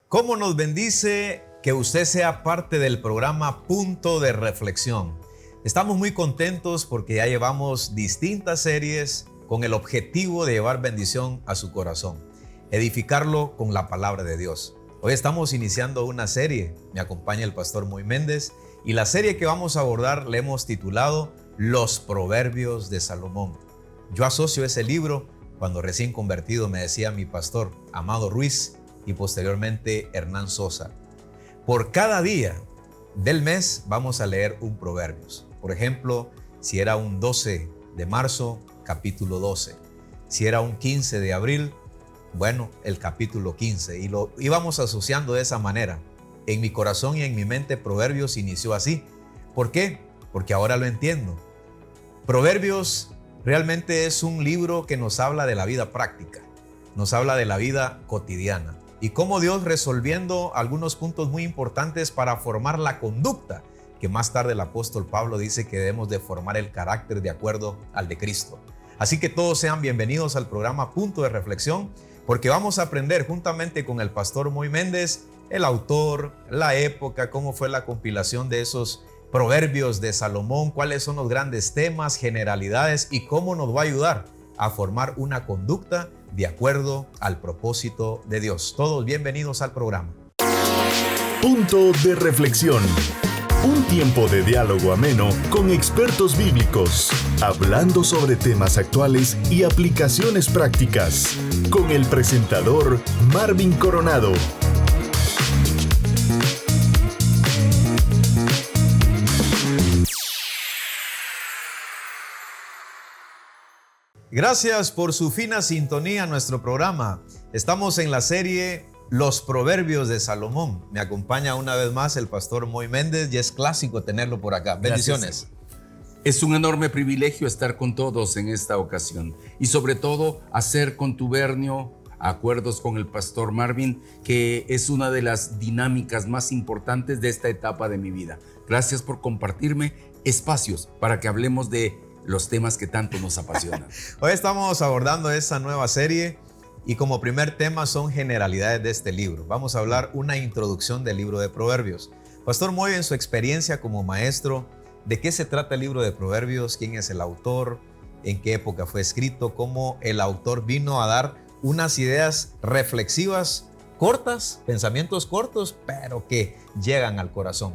¿Cómo nos bendice que usted sea parte del programa Punto de Reflexión? Estamos muy contentos porque ya llevamos distintas series con el objetivo de llevar bendición a su corazón, edificarlo con la palabra de Dios. Hoy estamos iniciando una serie, me acompaña el pastor Moy Méndez, y la serie que vamos a abordar le hemos titulado Los Proverbios de Salomón. Yo asocio ese libro cuando recién convertido me decía mi pastor Amado Ruiz y posteriormente Hernán Sosa. Por cada día del mes vamos a leer un Proverbios. Por ejemplo, si era un 12 de marzo, capítulo 12. Si era un 15 de abril, bueno, el capítulo 15. Y lo íbamos asociando de esa manera. En mi corazón y en mi mente Proverbios inició así. ¿Por qué? Porque ahora lo entiendo. Proverbios realmente es un libro que nos habla de la vida práctica. Nos habla de la vida cotidiana. Y cómo Dios resolviendo algunos puntos muy importantes para formar la conducta, que más tarde el apóstol Pablo dice que debemos de formar el carácter de acuerdo al de Cristo. Así que todos sean bienvenidos al programa Punto de Reflexión, porque vamos a aprender juntamente con el pastor Moy Méndez, el autor, la época, cómo fue la compilación de esos proverbios de Salomón, cuáles son los grandes temas, generalidades y cómo nos va a ayudar a formar una conducta de acuerdo al propósito de Dios. Todos bienvenidos al programa. Punto de Reflexión. Un tiempo de diálogo ameno con expertos bíblicos, hablando sobre temas actuales y aplicaciones prácticas, con el presentador Marvin Coronado. Gracias por su fina sintonía a nuestro programa. Estamos en la serie Los Proverbios de Salomón. Me acompaña una vez más el pastor Moy Méndez y es clásico tenerlo por acá. Bendiciones. Gracias. Es un enorme privilegio estar con todos en esta ocasión y sobre todo hacer contubernio, acuerdos con el pastor Marvin, que es una de las dinámicas más importantes de esta etapa de mi vida. Gracias por compartirme espacios para que hablemos de los temas que tanto nos apasionan. Hoy estamos abordando esta nueva serie y como primer tema son generalidades de este libro. Vamos a hablar una introducción del libro de Proverbios. Pastor Moy, en su experiencia como maestro, ¿de qué se trata el libro de Proverbios? ¿Quién es el autor? ¿En qué época fue escrito? ¿Cómo el autor vino a dar unas ideas reflexivas cortas, pensamientos cortos, pero que llegan al corazón?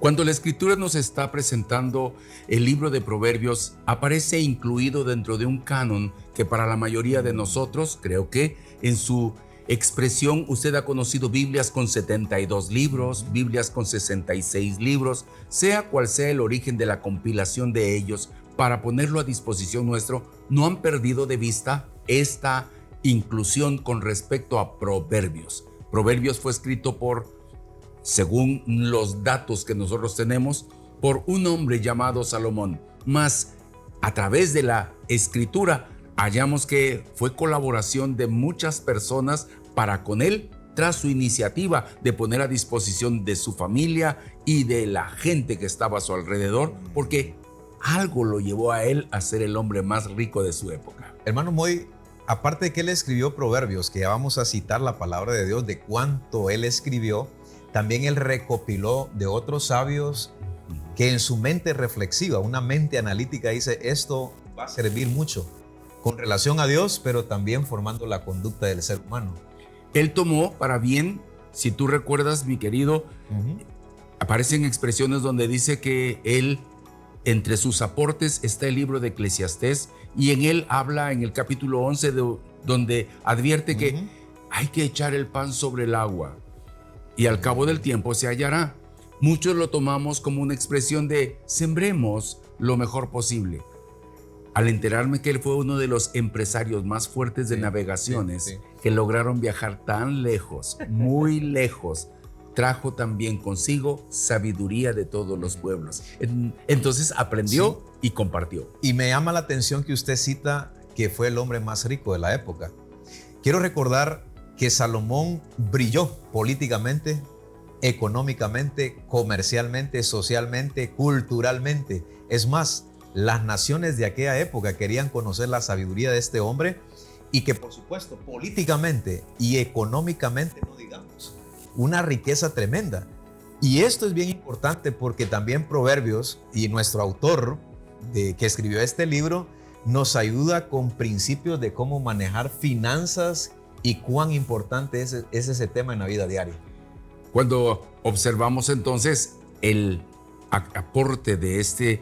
Cuando la Escritura nos está presentando el libro de Proverbios, aparece incluido dentro de un canon que para la mayoría de nosotros, creo que en su expresión, usted ha conocido Biblias con 72 libros, Biblias con 66 libros, sea cual sea el origen de la compilación de ellos, para ponerlo a disposición nuestro, no han perdido de vista esta inclusión con respecto a Proverbios. Proverbios fue escrito según los datos que nosotros tenemos, por un hombre llamado Salomón. Mas a través de la escritura hallamos que fue colaboración de muchas personas para con él, tras su iniciativa de poner a disposición de su familia y de la gente que estaba a su alrededor, porque algo lo llevó a él a ser el hombre más rico de su época. Hermano Moy, aparte de que él escribió Proverbios, que ya vamos a citar la palabra de Dios de cuánto él escribió, también él recopiló de otros sabios que en su mente reflexiva, una mente analítica, dice esto va a servir mucho con relación a Dios, pero también formando la conducta del ser humano. Él tomó para bien, si tú recuerdas, mi querido, aparecen expresiones donde dice que él, entre sus aportes está el libro de Eclesiastés, y en él habla en el capítulo 11 donde advierte que hay que echar el pan sobre el agua y al cabo del tiempo se hallará. Muchos lo tomamos como una expresión de sembremos lo mejor posible. Al enterarme que él fue uno de los empresarios más fuertes de navegaciones que lograron viajar tan lejos, muy lejos, trajo también consigo sabiduría de todos los pueblos. Entonces aprendió y compartió. Y me llama la atención que usted cita que fue el hombre más rico de la época. Quiero recordar que Salomón brilló políticamente, económicamente, comercialmente, socialmente, culturalmente. Es más, las naciones de aquella época querían conocer la sabiduría de este hombre y que, por supuesto, políticamente y económicamente, no digamos, una riqueza tremenda. Y esto es bien importante porque también Proverbios y nuestro autor que escribió este libro nos ayuda con principios de cómo manejar finanzas y cuán importante es ese tema en la vida diaria. Cuando observamos entonces el aporte de este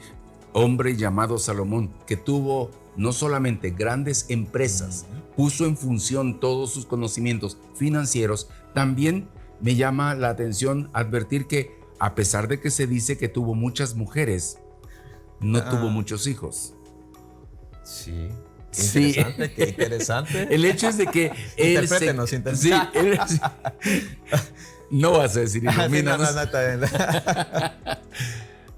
hombre llamado Salomón, que tuvo no solamente grandes empresas, puso en función todos sus conocimientos financieros, también me llama la atención advertir que a pesar de que se dice que tuvo muchas mujeres, no tuvo muchos hijos. Sí. Interesante, qué interesante. El hecho es de que él no vas a decir ilumínanos.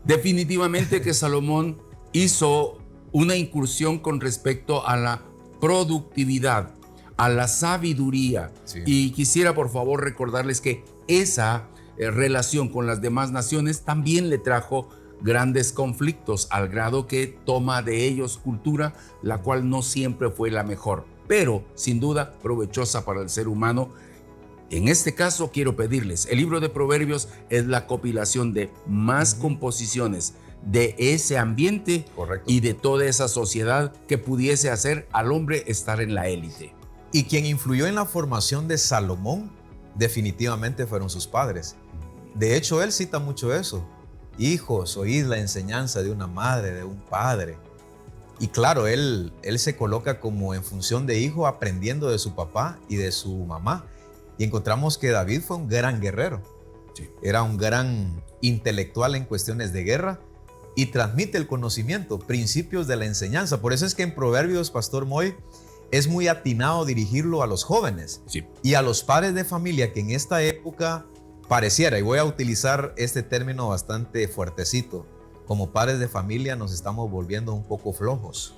Definitivamente que Salomón hizo una incursión con respecto a la productividad, a la sabiduría. Sí. Y quisiera por favor recordarles que esa relación con las demás naciones también le trajo grandes conflictos, al grado que toma de ellos cultura, la cual no siempre fue la mejor, pero sin duda provechosa para el ser humano. En este caso quiero pedirles, el libro de Proverbios es la compilación de más composiciones de ese ambiente. Correcto. Y de toda esa sociedad que pudiese hacer al hombre estar en la élite. Y quien influyó en la formación de Salomón definitivamente fueron sus padres. De hecho, él cita mucho eso. Hijos, oíd la enseñanza de una madre, de un padre. Y claro, él se coloca como en función de hijo, aprendiendo de su papá y de su mamá. Y encontramos que David fue un gran guerrero. Sí. Era un gran intelectual en cuestiones de guerra y transmite el conocimiento, principios de la enseñanza. Por eso es que en Proverbios, Pastor Moy, es muy atinado dirigirlo a los jóvenes. Sí. Y a los padres de familia que en esta época pareciera, y voy a utilizar este término bastante fuertecito, como padres de familia nos estamos volviendo un poco flojos.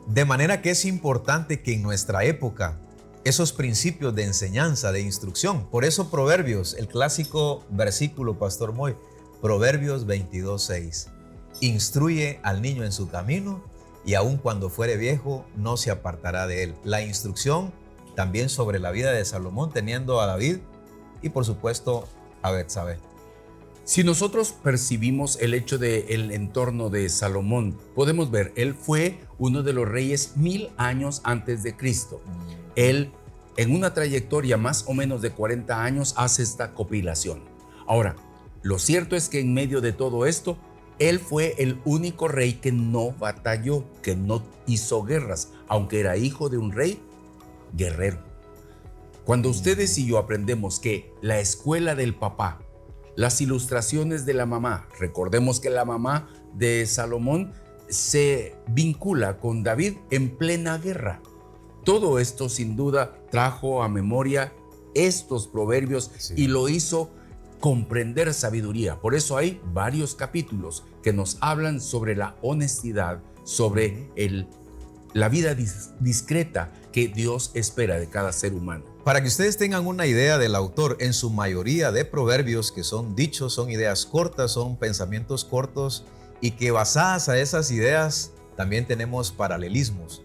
De manera que es importante que en nuestra época esos principios de enseñanza, de instrucción, por eso Proverbios, el clásico versículo, Pastor Moy, Proverbios 22:6, instruye al niño en su camino y aun cuando fuere viejo no se apartará de él. La instrucción también sobre la vida de Salomón, teniendo a David y por supuesto a Betsabé. Si nosotros percibimos el hecho del entorno de Salomón, podemos ver, él fue uno de los reyes 1000 años antes de Cristo. Él, en una trayectoria más o menos de 40 años, hace esta compilación. Ahora, lo cierto es que en medio de todo esto, él fue el único rey que no batalló, que no hizo guerras, aunque era hijo de un rey guerrero. Cuando ustedes y yo aprendemos que la escuela del papá, las ilustraciones de la mamá, recordemos que la mamá de Salomón se vincula con David en plena guerra. Todo esto sin duda trajo a memoria estos proverbios, sí, y lo hizo comprender sabiduría. Por eso hay varios capítulos que nos hablan sobre la honestidad, sobre la vida discreta que Dios espera de cada ser humano. Para que ustedes tengan una idea del autor, en su mayoría de proverbios que son dichos, son ideas cortas, son pensamientos cortos y que basadas a esas ideas también tenemos paralelismos,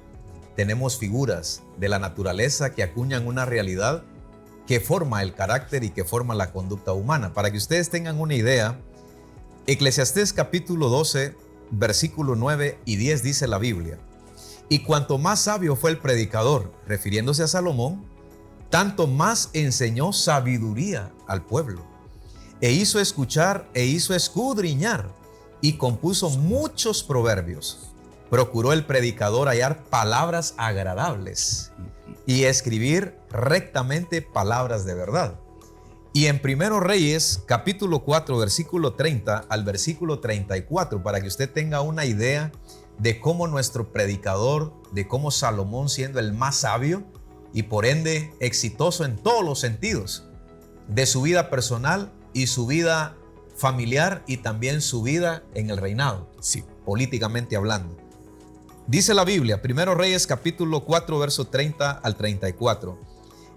tenemos figuras de la naturaleza que acuñan una realidad que forma el carácter y que forma la conducta humana. Para que ustedes tengan una idea, Eclesiastés capítulo 12, versículo 9 y 10 dice la Biblia: y cuanto más sabio fue el predicador, refiriéndose a Salomón, tanto más enseñó sabiduría al pueblo, e hizo escuchar e hizo escudriñar, y compuso muchos proverbios. Procuró el predicador hallar palabras agradables y escribir rectamente palabras de verdad. Y en Primero Reyes, capítulo 4, versículo 30 al versículo 34, para que usted tenga una idea de cómo nuestro predicador, de cómo Salomón, siendo el más sabio y por ende exitoso en todos los sentidos, de su vida personal y su vida familiar y también su vida en el reinado, sí, políticamente hablando. Dice la Biblia, Primero Reyes capítulo 4, verso 30 al 34.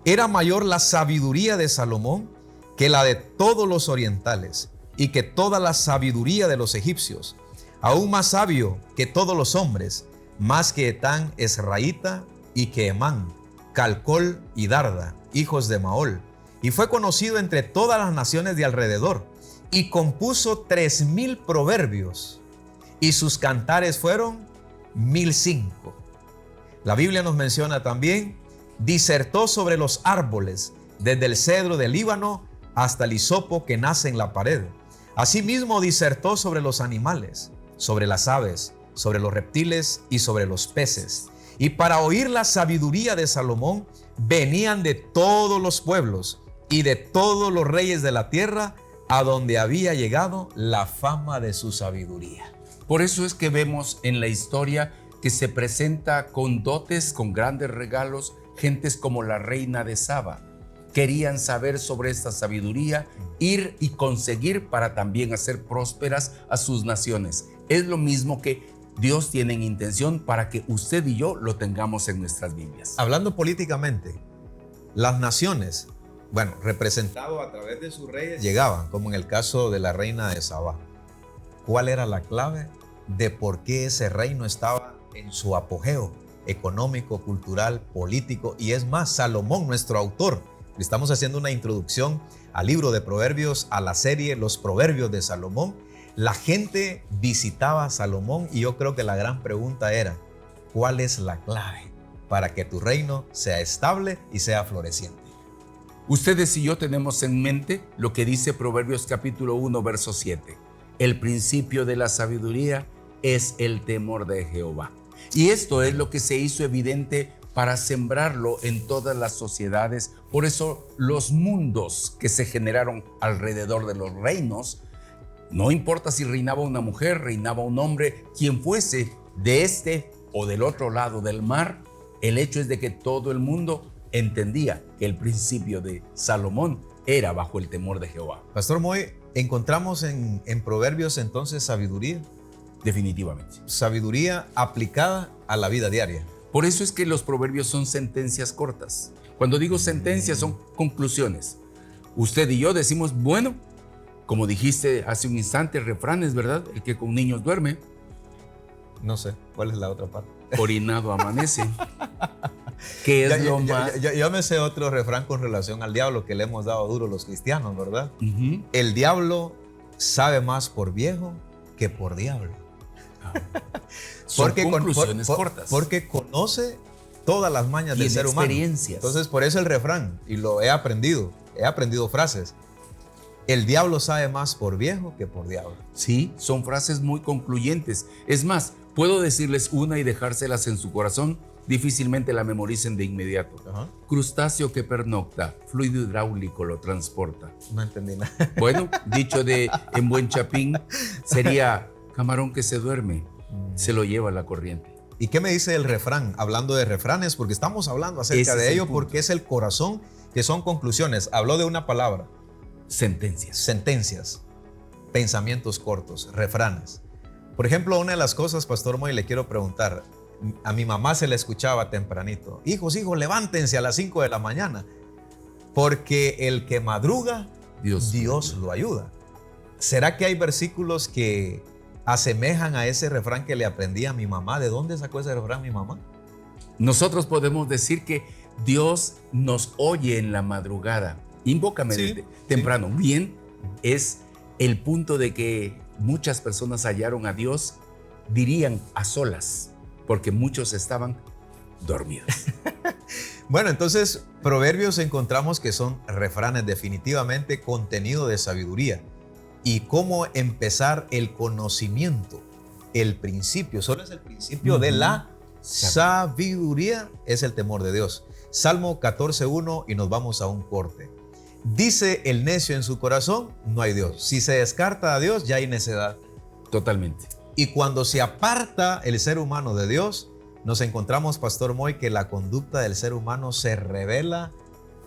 Era mayor la sabiduría de Salomón que la de todos los orientales y que toda la sabiduría de los egipcios. Aún más sabio que todos los hombres, más que Etán Esraíta y que Emán, Calcol y Darda, hijos de Maol, y fue conocido entre todas las naciones de alrededor, y compuso 3000 proverbios, y sus cantares fueron 1005. La Biblia nos menciona también, disertó sobre los árboles, desde el cedro del Líbano hasta el hisopo que nace en la pared. Asimismo disertó sobre los animales, sobre las aves, sobre los reptiles y sobre los peces. Y para oír la sabiduría de Salomón venían de todos los pueblos y de todos los reyes de la tierra, a donde había llegado la fama de su sabiduría. Por eso es que vemos en la historia que se presenta con dotes, con grandes regalos, gentes como la reina de Saba. Querían saber sobre esta sabiduría, ir y conseguir para también hacer prósperas a sus naciones. Es lo mismo que Dios tiene en intención para que usted y yo lo tengamos en nuestras Biblias. Hablando políticamente, las naciones, representado a través de sus reyes, llegaban, como en el caso de la reina de Saba. ¿Cuál era la clave de por qué ese reino estaba en su apogeo económico, cultural, político? Y es más, Salomón, nuestro autor, estamos haciendo una introducción al libro de Proverbios, a la serie Los Proverbios de Salomón. La gente visitaba a Salomón y yo creo que la gran pregunta era, ¿cuál es la clave para que tu reino sea estable y sea floreciente? Ustedes y yo tenemos en mente lo que dice Proverbios capítulo 1, verso 7. El principio de la sabiduría es el temor de Jehová. Y esto es lo que se hizo evidente para sembrarlo en todas las sociedades. Por eso los mundos que se generaron alrededor de los reinos, no importa si reinaba una mujer, reinaba un hombre, quien fuese de este o del otro lado del mar, el hecho es de que todo el mundo entendía que el principio de Salomón era bajo el temor de Jehová. Pastor Moy, ¿encontramos en Proverbios entonces sabiduría? Definitivamente. Sabiduría aplicada a la vida diaria. Por eso es que los proverbios son sentencias cortas. Cuando digo sentencias son conclusiones. Usted y yo decimos, bueno, como dijiste hace un instante, refranes, ¿verdad? El que con niños duerme. No sé, ¿cuál es la otra parte? Orinado amanece. ¿Qué es lo más? Yo me sé otro refrán con relación al diablo que le hemos dado duro los cristianos, ¿verdad? Uh-huh. El diablo sabe más por viejo que por diablo. Son conclusiones cortas. Porque conoce todas las mañas del ser humano. Experiencias. Entonces, por eso el refrán, y lo he aprendido frases. El diablo sabe más por viejo que por diablo. Sí, son frases muy concluyentes. Es más, puedo decirles una y dejárselas en su corazón, difícilmente la memoricen de inmediato. Ajá. Crustáceo que pernocta, fluido hidráulico lo transporta. No entendí nada. Bueno, dicho en buen chapín, sería camarón que se duerme, se lo lleva la corriente. ¿Y qué me dice el refrán? Hablando de refranes, porque estamos hablando acerca de ello, porque es el corazón, que son conclusiones. Habló de una palabra. Sentencias, pensamientos cortos, refranes. Por ejemplo, una de las cosas, Pastor Moy, le quiero preguntar. A mi mamá se le escuchaba tempranito: hijos, levántense a las 5 de la mañana, porque el que madruga, Dios lo ayuda. ¿Será que hay versículos que asemejan a ese refrán que le aprendí a mi mamá? ¿De dónde sacó ese refrán mi mamá? Nosotros podemos decir que Dios nos oye en la madrugada. Invócame temprano. Sí. Bien, es el punto de que muchas personas hallaron a Dios, dirían a solas, porque muchos estaban dormidos. Bueno, entonces, proverbios encontramos que son refranes, definitivamente contenido de sabiduría. Y cómo empezar el conocimiento, el principio, solo es el principio de la sabiduría, es el temor de Dios. Salmo 14:1 y nos vamos a un corte. Dice el necio en su corazón, no hay Dios. Si se descarta a Dios, ya hay necedad. Totalmente. Y cuando se aparta el ser humano de Dios, nos encontramos, Pastor Moy, que la conducta del ser humano se revela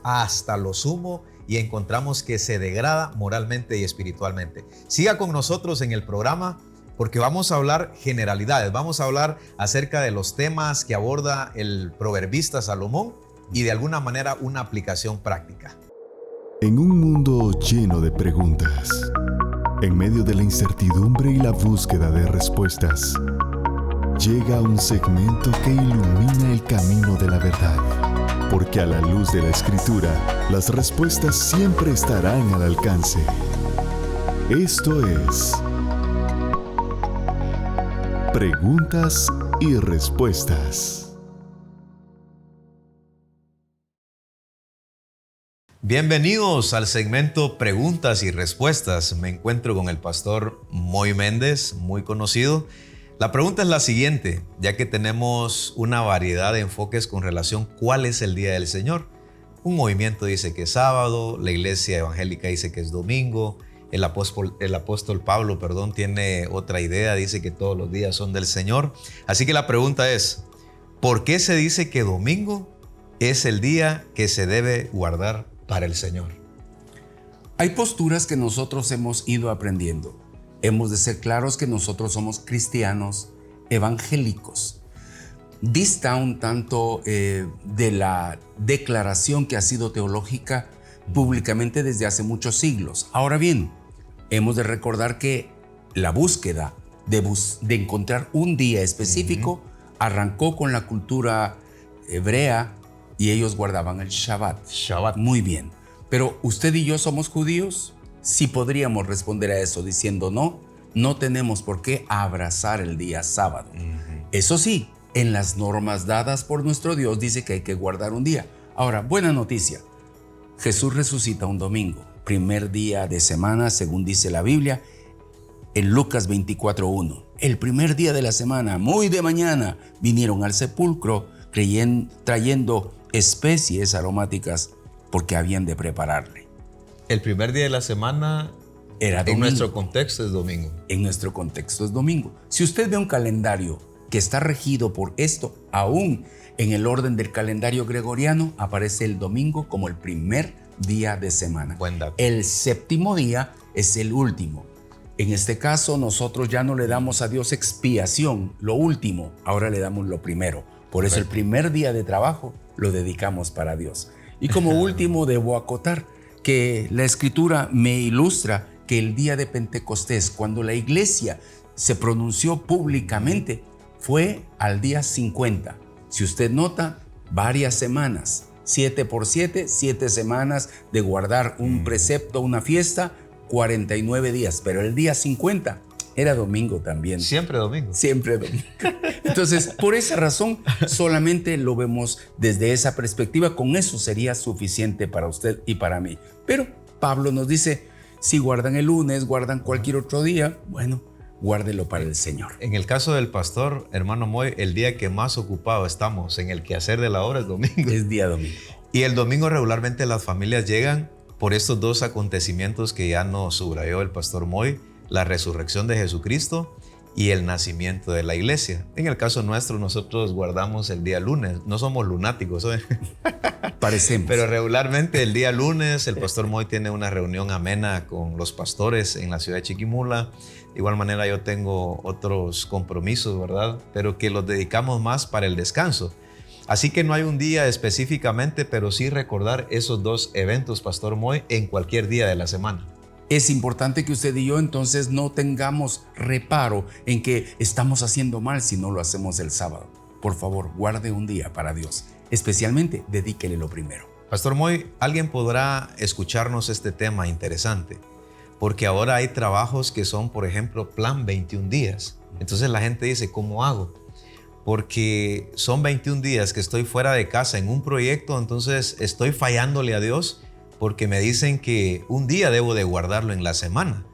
hasta lo sumo y encontramos que se degrada moralmente y espiritualmente. Siga con nosotros en el programa porque vamos a hablar generalidades, vamos a hablar acerca de los temas que aborda el proverbista Salomón y de alguna manera una aplicación práctica. En un mundo lleno de preguntas, en medio de la incertidumbre y la búsqueda de respuestas, llega un segmento que ilumina el camino de la verdad. Porque a la luz de la Escritura, las respuestas siempre estarán al alcance. Esto es Preguntas y Respuestas. Bienvenidos al segmento Preguntas y Respuestas. Me encuentro con el pastor Moy Méndez, muy conocido. La pregunta es la siguiente, ya que tenemos una variedad de enfoques con relación a cuál es el día del Señor. Un movimiento dice que es sábado, la iglesia evangélica dice que es domingo, el apóstol Pablo, tiene otra idea, dice que todos los días son del Señor. Así que la pregunta es, ¿por qué se dice que domingo es el día que se debe guardar para el Señor? Hay posturas que nosotros hemos ido aprendiendo. Hemos de ser claros que nosotros somos cristianos evangélicos. Dista un tanto de la declaración que ha sido teológica públicamente desde hace muchos siglos. Ahora bien, hemos de recordar que la búsqueda de encontrar un día específico arrancó con la cultura hebrea y ellos guardaban el Shabbat. Muy bien. Pero ¿usted y yo somos judíos? Sí podríamos responder a eso diciendo no tenemos por qué abrazar el día sábado. Eso sí, en las normas dadas por nuestro Dios dice que hay que guardar un día. Ahora, buena noticia. Jesús resucita un domingo, primer día de semana, según dice la Biblia, en Lucas 24:1. El primer día de la semana, muy de mañana, vinieron al sepulcro trayendo especies aromáticas porque habían de prepararle. El primer día de la semana era domingo. En nuestro contexto es domingo. En nuestro contexto es domingo. Si usted ve un calendario que está regido por esto, aún en el orden del calendario gregoriano, aparece el domingo como el primer día de semana. Buen dato. El séptimo día es el último. En este caso, nosotros ya no le damos a Dios expiación, lo último, ahora le damos lo primero. Por eso el primer día de trabajo lo dedicamos para Dios. Y como último debo acotar que la Escritura me ilustra que el día de Pentecostés, cuando la iglesia se pronunció públicamente, fue al día 50. Si usted nota, varias semanas, 7 por 7, 7 semanas de guardar un precepto, una fiesta, 49 días, pero el día 50 era domingo también. Siempre domingo. Siempre domingo. Entonces, por esa razón, solamente lo vemos desde esa perspectiva. Con eso sería suficiente para usted y para mí. Pero Pablo nos dice, si guardan el lunes, guardan cualquier otro día, bueno, guárdelo para el Señor. En el caso del pastor, hermano Moy, el día que más ocupado estamos en el quehacer de la obra es domingo. Es día domingo. Y el domingo regularmente las familias llegan por estos dos acontecimientos que ya nos subrayó el pastor Moy, la resurrección de Jesucristo y el nacimiento de la iglesia. En el caso nuestro, nosotros guardamos el día lunes. No somos lunáticos, ¿eh? Parecemos. Pero regularmente el día lunes el pastor Moy tiene una reunión amena con los pastores en la ciudad de Chiquimula. De igual manera yo tengo otros compromisos, ¿verdad? Pero que los dedicamos más para el descanso. Así que no hay un día específicamente, pero sí recordar esos dos eventos, pastor Moy, en cualquier día de la semana. Es importante que usted y yo entonces no tengamos reparo en que estamos haciendo mal si no lo hacemos el sábado. Por favor, guarde un día para Dios. Especialmente, dedíquele lo primero. Pastor Moy, alguien podrá escucharnos este tema interesante, porque ahora hay trabajos que son, por ejemplo, plan 21 días. Entonces la gente dice, ¿cómo hago? Porque son 21 días que estoy fuera de casa en un proyecto, entonces estoy fallándole a Dios porque me dicen que un día debo de guardarlo en la semana.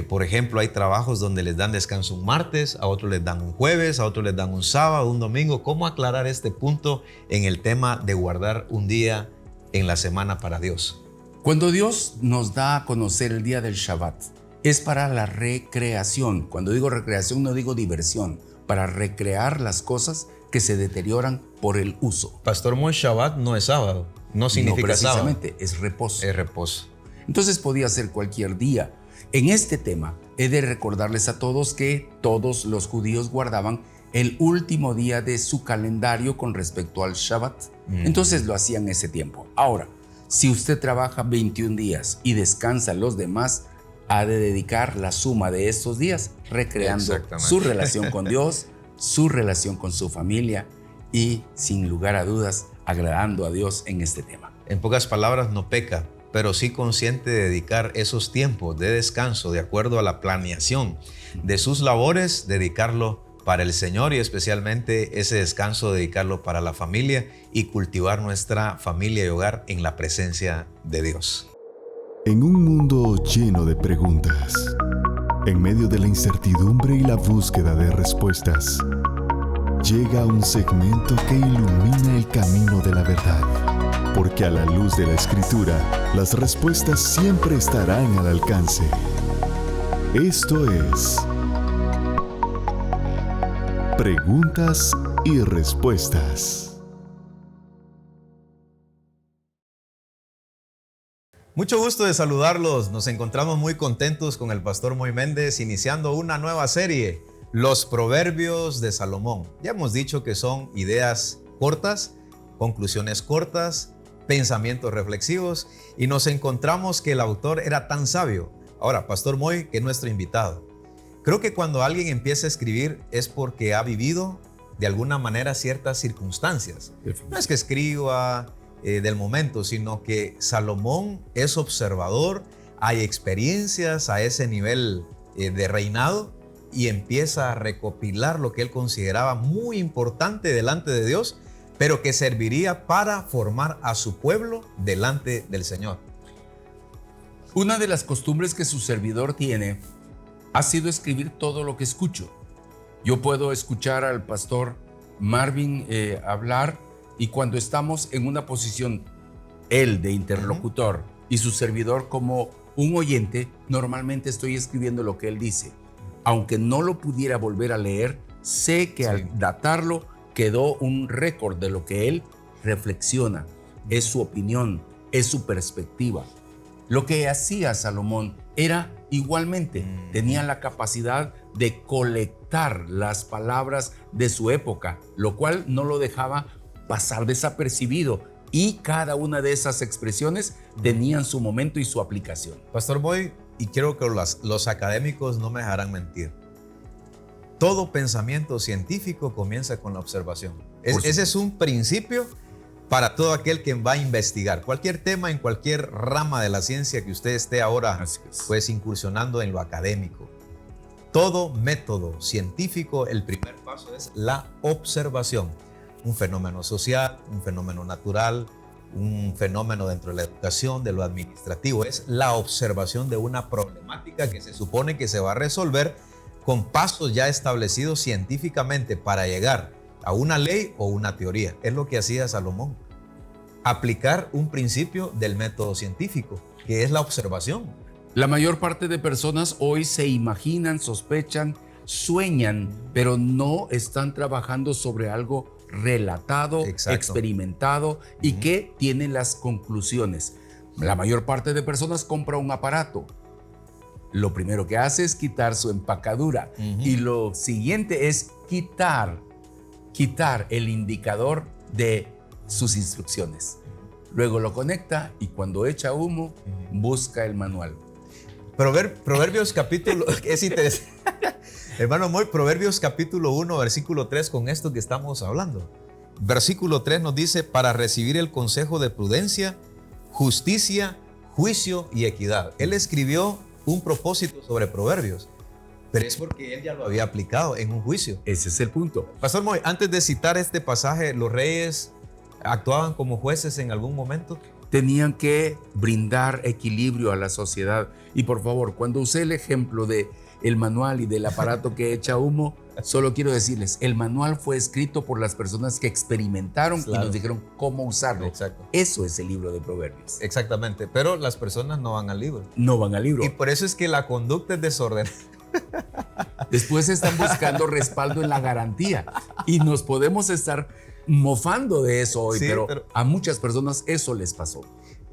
Por ejemplo, hay trabajos donde les dan descanso un martes, a otros les dan un jueves, a otros les dan un sábado, un domingo. ¿Cómo aclarar este punto en el tema de guardar un día en la semana para Dios? Cuando Dios nos da a conocer el día del Shabbat, es para la recreación. Cuando digo recreación, no digo diversión, para recrear las cosas que se deterioran por el uso. Pastor Moy, Shabbat no es sábado, no significa sábado. Precisamente, es reposo. Es reposo. Entonces podía ser cualquier día. En este tema, he de recordarles a todos que todos los judíos guardaban el último día de su calendario con respecto al Shabbat. Entonces lo hacían ese tiempo. Ahora, si usted trabaja 21 días y descansa los demás, ha de dedicar la suma de estos días recreando su relación con Dios su relación con su familia y, sin lugar a dudas, agradando a Dios en este tema. En pocas palabras, no peca, pero sí consciente de dedicar esos tiempos de descanso de acuerdo a la planeación de sus labores, dedicarlo para el Señor y especialmente ese descanso dedicarlo para la familia y cultivar nuestra familia y hogar en la presencia de Dios. En un mundo lleno de preguntas, en medio de la incertidumbre y la búsqueda de respuestas, llega un segmento que ilumina el camino de la verdad. Porque a la luz de la Escritura, las respuestas siempre estarán al alcance. Esto es Preguntas y Respuestas. Mucho gusto de saludarlos. Nos encontramos muy contentos con el pastor Moy Méndez iniciando una nueva serie, Los Proverbios de Salomón. Ya hemos dicho que son ideas cortas, conclusiones cortas, pensamientos reflexivos y nos encontramos que el autor era tan sabio. Ahora, Pastor Moy, que es nuestro invitado. Creo que cuando alguien empieza a escribir es porque ha vivido de alguna manera ciertas circunstancias. No es que escriba del momento, sino que Salomón es observador, hay experiencias a ese nivel de reinado y empieza a recopilar lo que él consideraba muy importante delante de Dios, pero que serviría para formar a su pueblo delante del Señor. Una de las costumbres que su servidor tiene ha sido escribir todo lo que escucho. Yo puedo escuchar al pastor Marvin hablar y cuando estamos en una posición, él de interlocutor y su servidor como un oyente, normalmente estoy escribiendo lo que él dice. Aunque no lo pudiera volver a leer, sé que al datarlo, quedó un récord de lo que él reflexiona, es su opinión, es su perspectiva. Lo que hacía Salomón era igualmente, tenía la capacidad de colectar las palabras de su época, lo cual no lo dejaba pasar desapercibido y cada una de esas expresiones tenían su momento y su aplicación. Pastor Boy, y quiero que los académicos no me dejarán mentir. Todo pensamiento científico comienza con la observación. Ese es un principio para todo aquel que va a investigar cualquier tema en cualquier rama de la ciencia que usted esté ahora pues incursionando en lo académico. Todo método científico, el primer paso es la observación. Un fenómeno social, un fenómeno natural, un fenómeno dentro de la educación, de lo administrativo. Es la observación de una problemática que se supone que se va a resolver con pasos ya establecidos científicamente para llegar a una ley o una teoría. Es lo que hacía Salomón. Aplicar un principio del método científico, que es la observación. La mayor parte de personas hoy se imaginan, sospechan, sueñan, pero no están trabajando sobre algo relatado, experimentado y que tiene las conclusiones. La mayor parte de personas compra un aparato. Lo primero que hace es quitar su empacadura y lo siguiente es quitar el indicador de sus instrucciones. Luego lo conecta y cuando echa humo, busca el manual. Proverbios capítulo, es interesante. Hermano Moy, Proverbios capítulo 1, versículo 3, con esto que estamos hablando. Versículo 3 nos dice, para recibir el consejo de prudencia, justicia, juicio y equidad. Él escribió un propósito sobre Proverbios, pero es porque él ya lo había aplicado en un juicio. Ese es el punto. Pastor Moy, antes de citar este pasaje, ¿los reyes actuaban como jueces en algún momento? Tenían que brindar equilibrio a la sociedad. Y por favor, cuando usé el ejemplo de el manual y del aparato que echa humo, solo quiero decirles, el manual fue escrito por las personas que experimentaron y nos dijeron cómo usarlo. Exacto. Eso es el libro de Proverbios. Exactamente, pero las personas no van al libro. No van al libro. Y por eso es que la conducta es desordenada. Después están buscando respaldo en la garantía y nos podemos estar mofando de eso hoy, pero a muchas personas eso les pasó.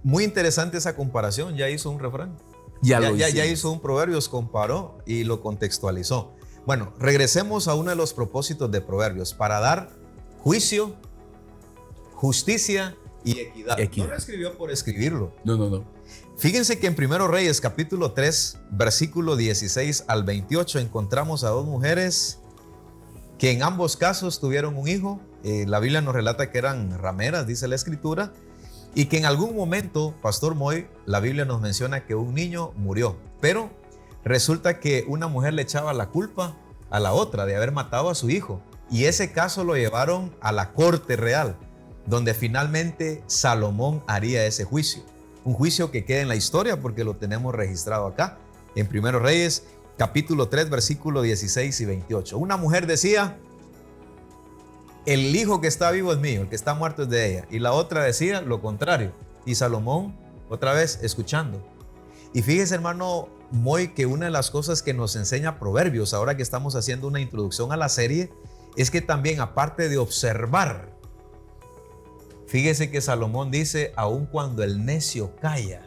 Muy interesante esa comparación, ya hizo un refrán. Ya hizo un Proverbios, comparó y lo contextualizó. Bueno, regresemos a uno de los propósitos de Proverbios, para dar juicio, justicia y equidad. No lo escribió por escribirlo. No. Fíjense que en 1 Reyes capítulo 3, versículo 16 al 28, encontramos a dos mujeres que en ambos casos tuvieron un hijo. La Biblia nos relata que eran rameras, dice la Escritura, y que en algún momento, Pastor Moy, la Biblia nos menciona que un niño murió, pero resulta que una mujer le echaba la culpa a la otra de haber matado a su hijo, y ese caso lo llevaron a la corte real, donde finalmente Salomón haría ese juicio, un juicio que queda en la historia porque lo tenemos registrado acá, en 1 Reyes, capítulo 3, versículos 16 y 28. Una mujer decía: el hijo que está vivo es mío, el que está muerto es de ella. Y la otra decía lo contrario. Y Salomón, otra vez, escuchando. Y fíjese, hermano Moy, que una de las cosas que nos enseña Proverbios, ahora que estamos haciendo una introducción a la serie, es que también, aparte de observar, fíjese que Salomón dice: aun cuando el necio calla,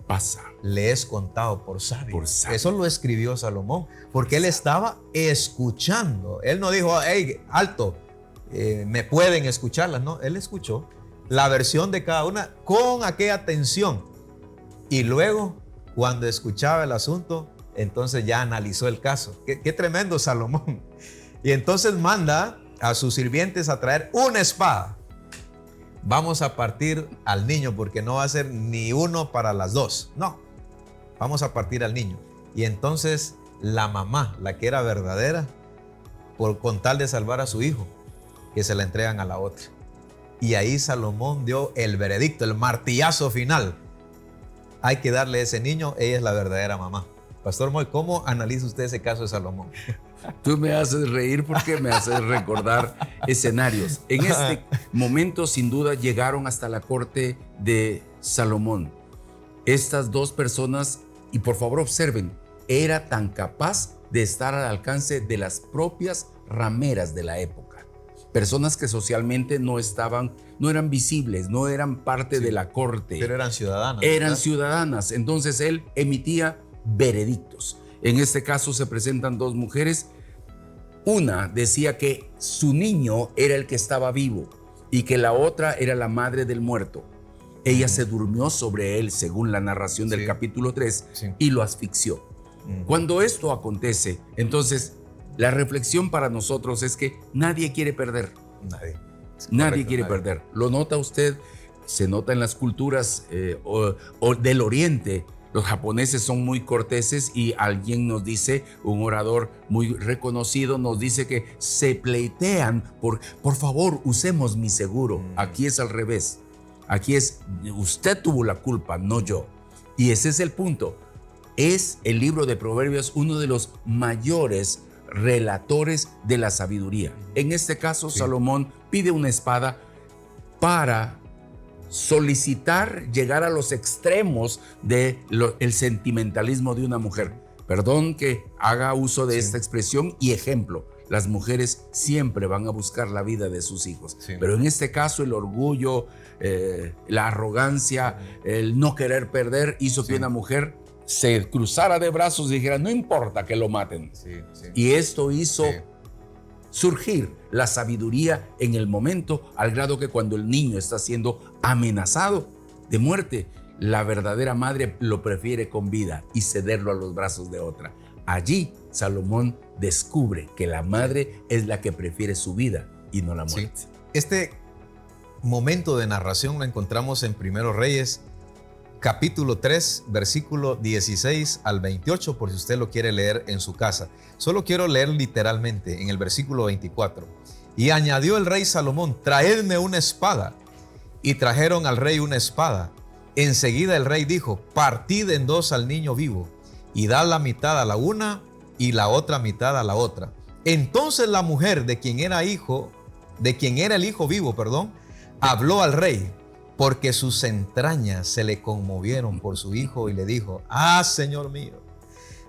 pasa, le es contado por sabio. Por sabio. Eso lo escribió Salomón, porque él estaba escuchando. Él no dijo: hey, alto, me pueden escucharlas. No, él escuchó la versión de cada una con aquella atención. Y luego, cuando escuchaba el asunto, entonces ya analizó el caso. Qué tremendo Salomón. Y entonces manda a sus sirvientes a traer una espada. Vamos a partir al niño, porque no va a ser ni uno para las dos. No, vamos a partir al niño. Y entonces la mamá, la que era verdadera, con tal de salvar a su hijo, que se la entregan a la otra. Y ahí Salomón dio el veredicto, el martillazo final. Hay que darle a ese niño, ella es la verdadera mamá. Pastor Moy, ¿cómo analiza usted ese caso de Salomón? Tú me haces reír porque me haces recordar escenarios. En este momento, sin duda, llegaron hasta la corte de Salomón. Estas dos personas, y por favor observen, era tan capaz de estar al alcance de las propias rameras de la época. Personas que socialmente no eran visibles, no eran parte de la corte. Pero eran ciudadanas. Eran ciudadanas. Entonces él emitía veredictos. En este caso se presentan dos mujeres. Una decía que su niño era el que estaba vivo y que la otra era la madre del muerto. Ella se durmió sobre él, según la narración del capítulo 3, y lo asfixió. Cuando esto acontece, entonces la reflexión para nosotros es que nadie quiere perder. Nadie quiere perder. ¿Lo nota usted? Se nota en las culturas o del Oriente. Los japoneses son muy corteses y alguien nos dice, un orador muy reconocido nos dice que se pleitean por favor, usemos mi seguro. Aquí es al revés. Aquí es, usted tuvo la culpa, no yo. Y ese es el punto. Es el libro de Proverbios uno de los mayores relatores de la sabiduría. En este caso, Salomón pide una espada para solicitar llegar a los extremos del sentimentalismo de una mujer. Perdón que haga uso de esta expresión y ejemplo. Las mujeres siempre van a buscar la vida de sus hijos. Pero en este caso el orgullo, la arrogancia, el no querer perder hizo que una mujer se cruzara de brazos y dijera: no importa que lo maten. Y esto hizo surgir la sabiduría en el momento, al grado que cuando el niño está siendo amenazado de muerte, la verdadera madre lo prefiere con vida y cederlo a los brazos de otra. Allí Salomón descubre que la madre es la que prefiere su vida y no la muerte. Este momento de narración lo encontramos en 1 Reyes, capítulo 3, versículo 16 al 28, por si usted lo quiere leer en su casa. Solo quiero leer literalmente en el versículo 24. Y añadió el rey Salomón: traedme una espada. Y trajeron al rey una espada. Enseguida el rey dijo: partid en dos al niño vivo, y dad la mitad a la una y la otra mitad a la otra. Entonces la mujer de quien era el hijo vivo, habló al rey, porque sus entrañas se le conmovieron por su hijo, y le dijo: ah, señor mío,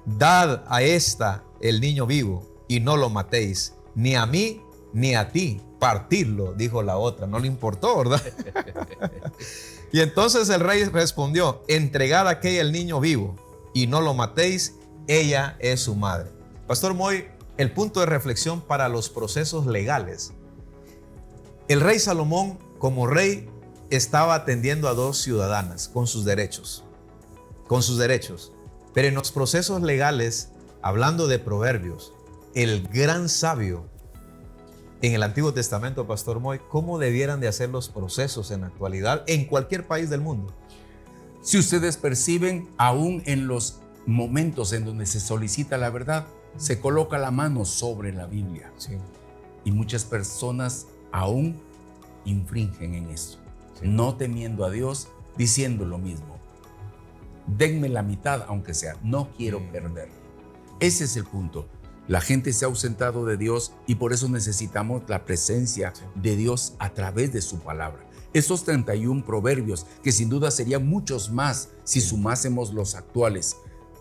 dad a esta el niño vivo y no lo matéis, ni a mí ni a ti, partidlo, dijo la otra. No le importó, ¿verdad? Y entonces el rey respondió: entregad a aquella el niño vivo y no lo matéis, ella es su madre. Pastor Moy, el punto de reflexión para los procesos legales. El rey Salomón, como rey, estaba atendiendo a dos ciudadanas con sus derechos. Pero en los procesos legales, hablando de Proverbios, el gran sabio en el Antiguo Testamento, Pastor Moy, ¿cómo debieran de hacer los procesos en la actualidad en cualquier país del mundo? Si ustedes perciben, aún en los momentos en donde se solicita la verdad, se coloca la mano sobre la Biblia. Sí. Y muchas personas aún infringen en eso, no temiendo a Dios, diciendo lo mismo. Denme la mitad, aunque sea, no quiero perder. Ese es el punto. La gente se ha ausentado de Dios y por eso necesitamos la presencia de Dios a través de su palabra. Esos 31 proverbios, que sin duda serían muchos más si sumásemos los actuales,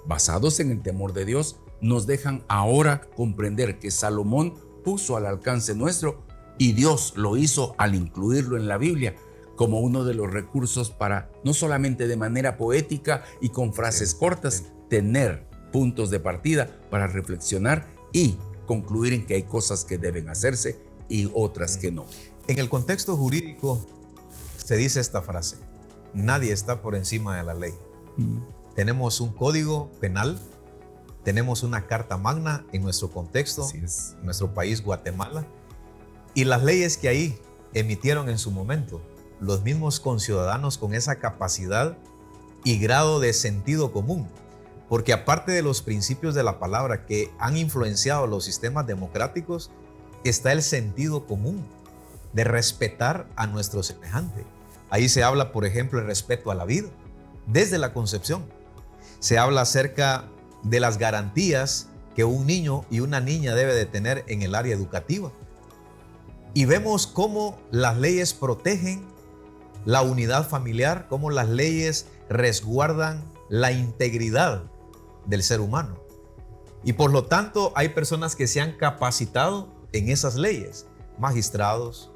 basados en el temor de Dios, nos dejan ahora comprender que Salomón puso al alcance nuestro y Dios lo hizo al incluirlo en la Biblia como uno de los recursos para, no solamente de manera poética y con frases cortas, tener puntos de partida para reflexionar y concluir en que hay cosas que deben hacerse y otras que no. En el contexto jurídico se dice esta frase: nadie está por encima de la ley. Tenemos un código penal, tenemos una carta magna en nuestro contexto, en nuestro país, Guatemala, y las leyes que ahí emitieron en su momento los mismos conciudadanos con esa capacidad y grado de sentido común. Porque aparte de los principios de la palabra que han influenciado los sistemas democráticos, está el sentido común de respetar a nuestro semejante. Ahí se habla, por ejemplo, el respeto a la vida, desde la concepción. Se habla acerca de las garantías que un niño y una niña debe de tener en el área educativa. Y vemos cómo las leyes protegen la unidad familiar, cómo las leyes resguardan la integridad del ser humano. Y por lo tanto hay personas que se han capacitado en esas leyes, magistrados,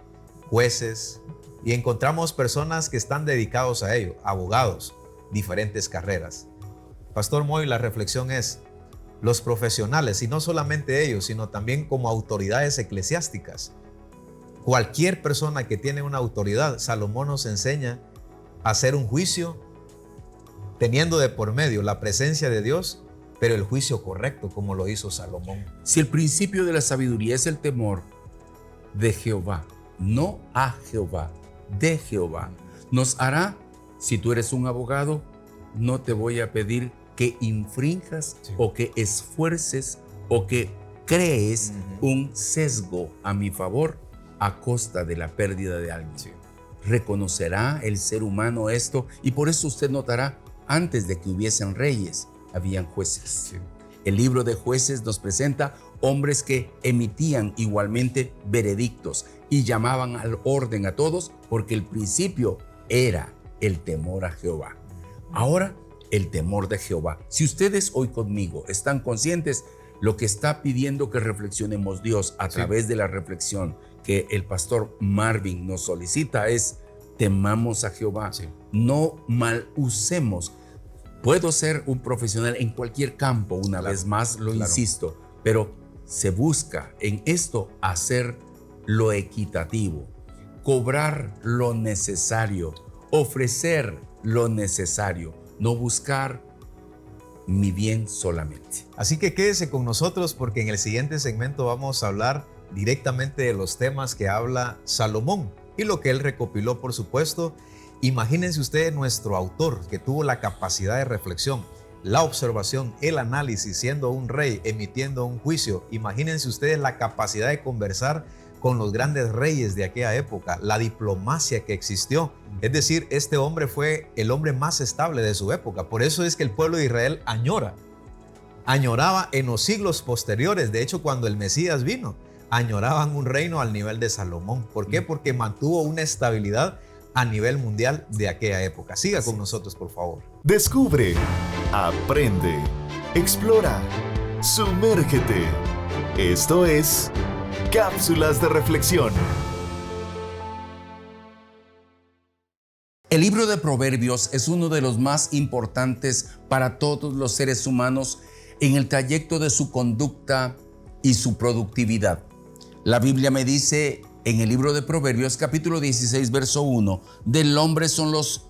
jueces, y encontramos personas que están dedicados a ello, abogados, diferentes carreras. Pastor Moy, la reflexión es, los profesionales, y no solamente ellos, sino también como autoridades eclesiásticas, cualquier persona que tiene una autoridad, Salomón nos enseña a hacer un juicio teniendo de por medio la presencia de Dios, pero el juicio correcto, como lo hizo Salomón. Si el principio de la sabiduría es el temor de Jehová, no a Jehová, de Jehová, nos hará, si tú eres un abogado, no te voy a pedir que infrinjas o que esfuerces o que crees un sesgo a mi favor a costa de la pérdida de alguien. Reconocerá el ser humano esto, y por eso usted notará, antes de que hubiesen reyes, habían jueces. El libro de Jueces nos presenta hombres que emitían igualmente veredictos y llamaban al orden a todos, porque el principio era el temor a Jehová. Ahora, el temor de Jehová. Si ustedes hoy conmigo están conscientes, lo que está pidiendo que reflexionemos Dios a través de la reflexión que el pastor Marvin nos solicita es: temamos a Jehová, no mal usemos. Puedo ser un profesional en cualquier campo, una vez más lo insisto, pero se busca en esto hacer lo equitativo, cobrar lo necesario, ofrecer lo necesario, no buscar mi bien solamente. Así que quédese con nosotros, porque en el siguiente segmento vamos a hablar directamente de los temas que habla Salomón y lo que él recopiló, por supuesto. Imagínense ustedes nuestro autor, que tuvo la capacidad de reflexión, la observación, el análisis, siendo un rey, emitiendo un juicio. Imagínense ustedes la capacidad de conversar con los grandes reyes de aquella época, la diplomacia que existió. Es decir, este hombre fue el hombre más estable de su época. Por eso es que el pueblo de Israel añoraba en los siglos posteriores. De hecho, cuando el Mesías vino, añoraban un reino al nivel de Salomón. ¿Por qué? Porque mantuvo una estabilidad a nivel mundial de aquella época. Siga con nosotros, por favor. Descubre, aprende, explora, sumérgete. Esto es Cápsulas de Reflexión. El libro de Proverbios es uno de los más importantes para todos los seres humanos en el trayecto de su conducta y su productividad. La Biblia me dice en el libro de Proverbios, capítulo 16, verso 1, del hombre son las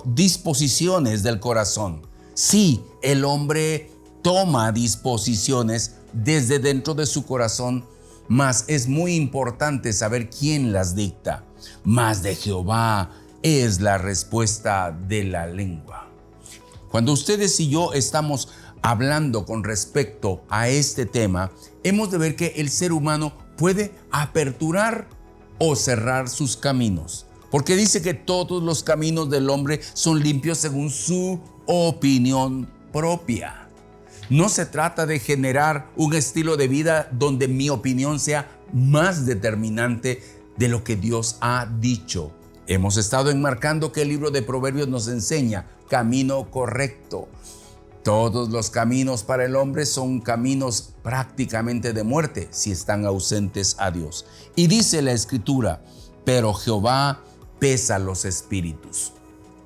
disposiciones del corazón. Sí, el hombre toma disposiciones desde dentro de su corazón mas es muy importante saber quién las dicta. Mas de Jehová es la respuesta de la lengua. Cuando ustedes y yo estamos hablando con respecto a este tema, hemos de ver que el ser humano puede aperturar o cerrar sus caminos, porque dice que todos los caminos del hombre son limpios según su opinión propia. No se trata de generar un estilo de vida donde mi opinión sea más determinante de lo que Dios ha dicho. Hemos estado enmarcando que el libro de Proverbios nos enseña camino correcto. Todos los caminos para el hombre son caminos prácticamente de muerte si están ausentes a Dios. Y dice la Escritura, pero Jehová pesa los espíritus.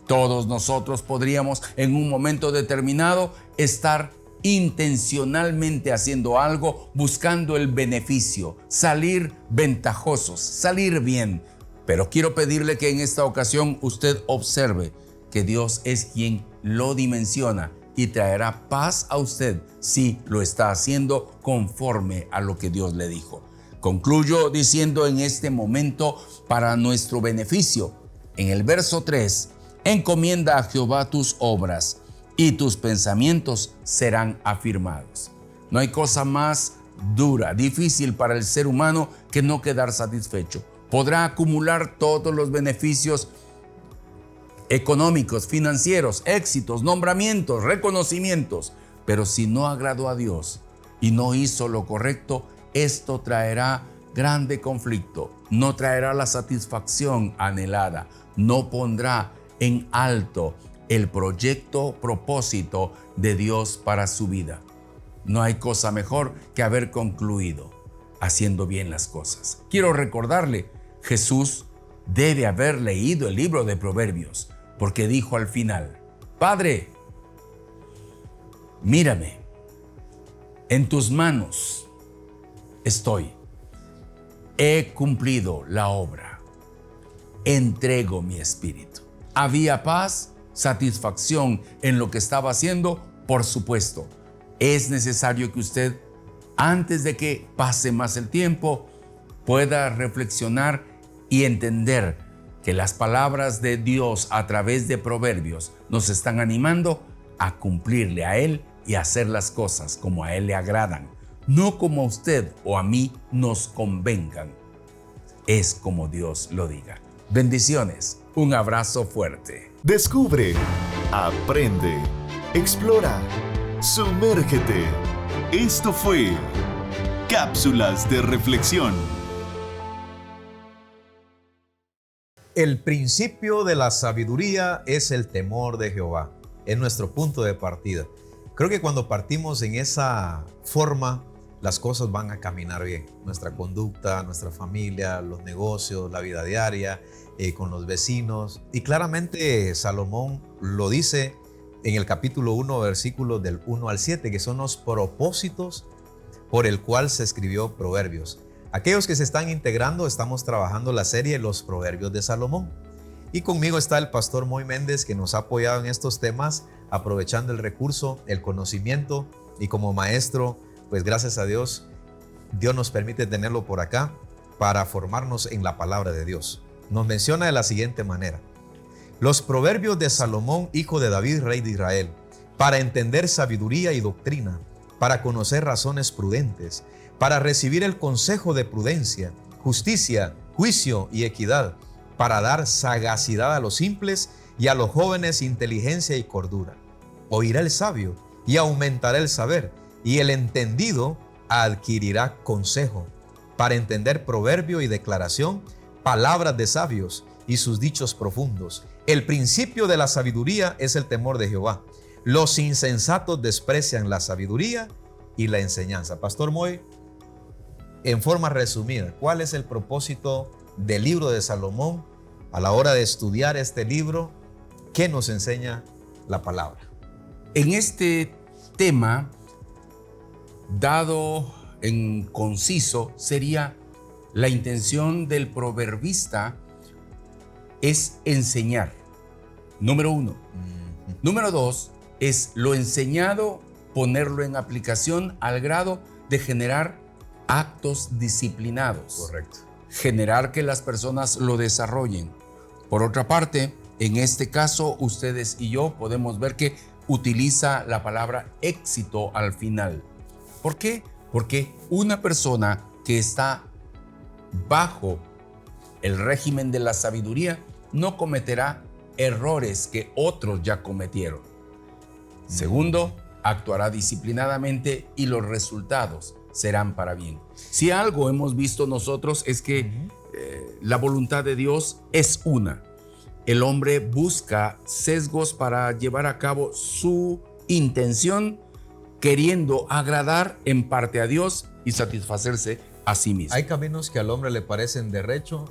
Todos nosotros podríamos en un momento determinado estar intencionalmente haciendo algo, buscando el beneficio, salir ventajosos, salir bien. Pero quiero pedirle que en esta ocasión usted observe que Dios es quien lo dimensiona y traerá paz a usted si lo está haciendo conforme a lo que Dios le dijo. Concluyo diciendo en este momento para nuestro beneficio, en el verso 3, encomienda a Jehová tus obras y tus pensamientos serán afirmados. No hay cosa más dura, difícil para el ser humano que no quedar satisfecho. Podrá acumular todos los beneficios económicos, financieros, éxitos, nombramientos, reconocimientos, pero si no agradó a Dios y no hizo lo correcto, esto traerá grande conflicto, no traerá la satisfacción anhelada, no pondrá en alto el propósito de Dios para su vida. No hay cosa mejor que haber concluido haciendo bien las cosas. Quiero recordarle, Jesús debe haber leído el libro de Proverbios, porque dijo al final, Padre, mírame, en tus manos estoy, he cumplido la obra, entrego mi espíritu. ¿Había paz, satisfacción en lo que estaba haciendo? Por supuesto. Es necesario que usted, antes de que pase más el tiempo, pueda reflexionar y entender que las palabras de Dios a través de Proverbios nos están animando a cumplirle a Él y a hacer las cosas como a Él le agradan, no como a usted o a mí nos convengan. Es como Dios lo diga. Bendiciones, un abrazo fuerte. Descubre, aprende, explora, sumérgete. Esto fue Cápsulas de Reflexión. El principio de la sabiduría es el temor de Jehová. Es nuestro punto de partida. Creo que cuando partimos en esa forma, las cosas van a caminar bien. Nuestra conducta, nuestra familia, los negocios, la vida diaria, con los vecinos. Y claramente Salomón lo dice en el capítulo 1, versículos del 1 al 7, que son los propósitos por el cual se escribió Proverbios. Aquellos que se están integrando, estamos trabajando la serie Los Proverbios de Salomón. Y conmigo está el pastor Moy Méndez, que nos ha apoyado en estos temas, aprovechando el recurso, el conocimiento, y como maestro, pues gracias a Dios, Dios nos permite tenerlo por acá para formarnos en la palabra de Dios. Nos menciona de la siguiente manera: los proverbios de Salomón, hijo de David, rey de Israel, para entender sabiduría y doctrina, para conocer razones prudentes, para recibir el consejo de prudencia, justicia, juicio y equidad, para dar sagacidad a los simples y a los jóvenes inteligencia y cordura. Oirá el sabio y aumentará el saber, y el entendido adquirirá consejo, para entender proverbio y declaración, palabras de sabios y sus dichos profundos. El principio de la sabiduría es el temor de Jehová. Los insensatos desprecian la sabiduría y la enseñanza. Pastor Moy, en forma resumida, ¿cuál es el propósito del libro de Salomón a la hora de estudiar este libro? ¿Qué nos enseña la palabra? En este tema, dado en conciso, sería la intención del proverbista es enseñar. Número 1. Número 2 es lo enseñado, ponerlo en aplicación al grado de generar actos disciplinados. Correcto. Generar que las personas lo desarrollen. Por otra parte, en este caso, ustedes y yo podemos ver que utiliza la palabra éxito al final. ¿Por qué? Porque una persona que está bajo el régimen de la sabiduría no cometerá errores que otros ya cometieron. Segundo, actuará disciplinadamente y los resultados serán para bien. Si algo hemos visto nosotros es que la voluntad de Dios es una. El hombre busca sesgos para llevar a cabo su intención, queriendo agradar en parte a Dios y satisfacerse a sí mismo. Hay caminos que al hombre le parecen derecho,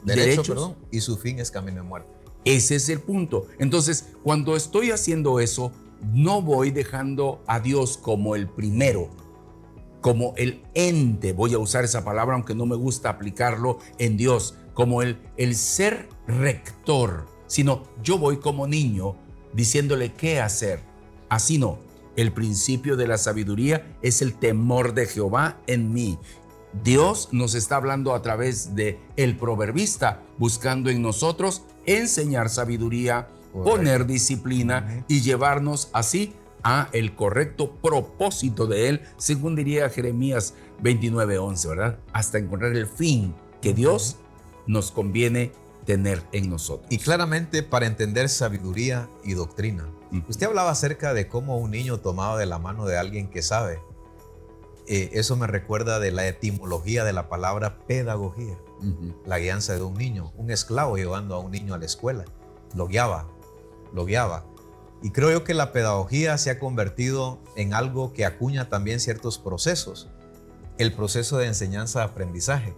y su fin es camino de muerte. Ese es el punto. Entonces, cuando estoy haciendo eso, no voy dejando a Dios como el primero, como el ente, voy a usar esa palabra aunque no me gusta aplicarlo en Dios, como el ser rector, sino yo voy como niño diciéndole qué hacer. Así no. El principio de la sabiduría es el temor de Jehová en mí. Dios nos está hablando a través de el proverbista, buscando en nosotros enseñar sabiduría, poner disciplina y llevarnos así a el correcto propósito de él, según diría Jeremías 29:11, ¿verdad? Hasta encontrar el fin que Dios nos conviene tener en nosotros. Y claramente para entender sabiduría y doctrina. Usted hablaba acerca de cómo un niño tomaba de la mano de alguien que sabe. Eso me recuerda de la etimología de la palabra pedagogía. La guianza de un niño, un esclavo llevando a un niño a la escuela. Lo guiaba. Y creo yo que la pedagogía se ha convertido en algo que acuña también ciertos procesos. El proceso de enseñanza-aprendizaje,